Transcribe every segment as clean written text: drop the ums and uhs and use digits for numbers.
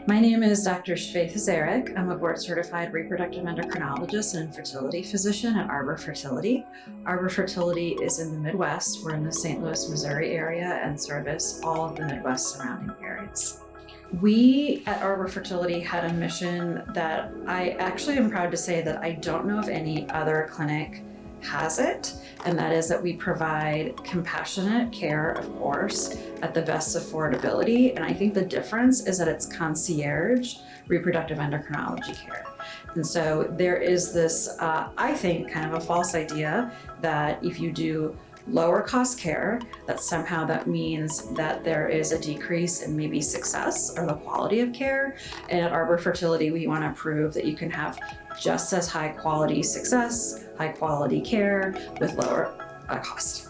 My name is Dr. Shvetha Zarek. I'm a board-certified reproductive endocrinologist and infertility physician at Arbor Fertility. Arbor Fertility is in the Midwest. We're in the St. Louis, Missouri area and service all of the Midwest surrounding areas. We at Arbor Fertility had a mission that I actually am proud to say that I don't know if any other clinic has it, and that is that we provide compassionate care, of course, at the best affordability. And I think the difference is that it's concierge reproductive endocrinology care. And so there is this, I think, kind of a false idea that if you do lower cost care, that somehow that means that there is a decrease in maybe success or the quality of care. And at Arbor Fertility, we want to prove that you can have just as high quality success, high quality care with lower cost.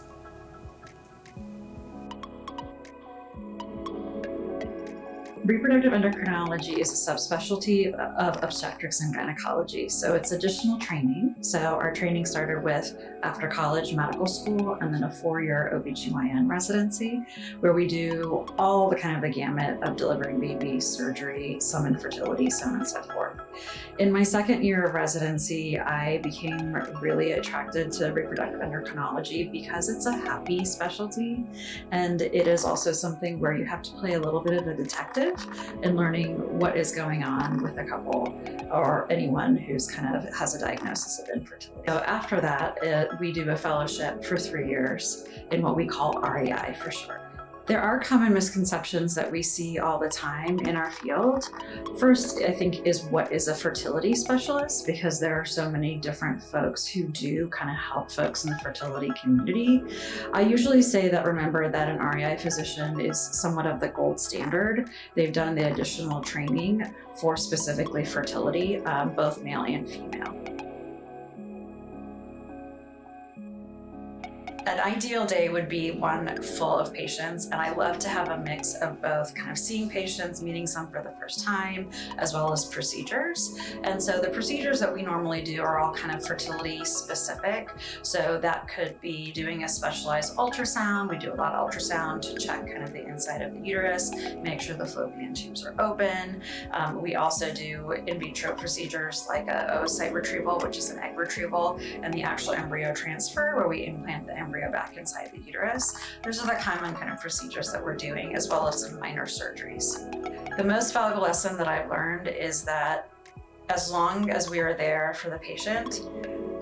Reproductive endocrinology is a subspecialty of obstetrics and gynecology, so it's additional training. So our training started with after college medical school and then a 4-year OBGYN residency, where we do all the kind of the gamut of delivering babies, surgery, some infertility, so on and so forth. In my 2nd year of residency, I became really attracted to reproductive endocrinology because it's a happy specialty, and it is also something where you have to play a little bit of a detective in learning what is going on with a couple or anyone who's kind of has a diagnosis of infertility. So after that, we do a fellowship for 3 years in what we call REI for short. There are common misconceptions that we see all the time in our field. First, I think, is what is a fertility specialist, because there are so many different folks who do kind of help folks in the fertility community. I usually say that remember that an REI physician is somewhat of the gold standard. They've done the additional training for specifically fertility, both male and female. An ideal day would be one full of patients, and I love to have a mix of both kind of seeing patients, meeting some for the first time, as well as procedures. And so the procedures that we normally do are all kind of fertility specific. So that could be doing a specialized ultrasound. We do a lot of ultrasound to check kind of the inside of the uterus, make sure the fallopian tubes are open. We also do in vitro procedures like a oocyte retrieval, which is an egg retrieval, and the actual embryo transfer, where we implant the embryo back inside the uterus. Those are the common kind of procedures that we're doing, as well as some minor surgeries. The most valuable lesson that I've learned is that as long as we are there for the patient,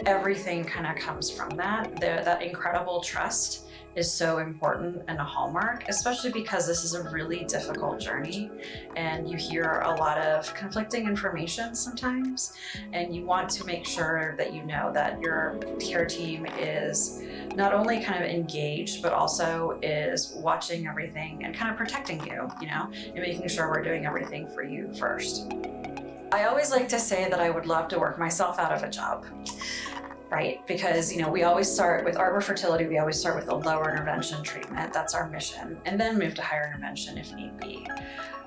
everything kind of comes from that. That incredible trust is so important and a hallmark, especially because this is a really difficult journey and you hear a lot of conflicting information sometimes, and you want to make sure that you know that your care team is not only kind of engaged, but also is watching everything and kind of protecting you, and making sure we're doing everything for you first. I always like to say that I would love to work myself out of a job. Right? Because, we always start with Arbor Fertility, we always start with a lower intervention treatment. That's our mission, and then move to higher intervention if need be.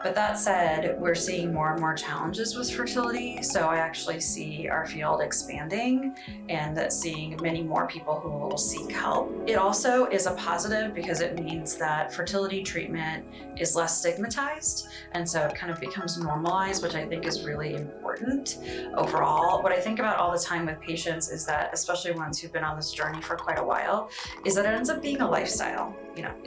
But that said, we're seeing more and more challenges with fertility. So I actually see our field expanding and seeing many more people who will seek help. It also is a positive because it means that fertility treatment is less stigmatized. And so it kind of becomes normalized, which I think is really important overall. What I think about all the time with patients is that, especially ones who've been on this journey for quite a while, is that it ends up being a lifestyle,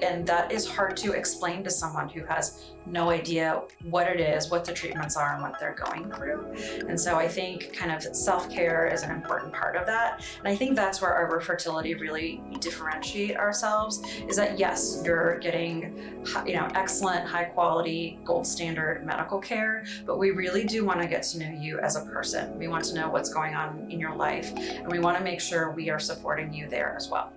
and that is hard to explain to someone who has no idea what it is, what the treatments are, and what they're going through. And so I think kind of self-care is an important part of that. And I think that's where Arbor Fertility really differentiate ourselves, is that yes, you're getting, excellent, high quality, gold standard medical care, but we really do want to get to know you as a person. We want to know what's going on in your life, and we want to make sure we are supporting you there as well.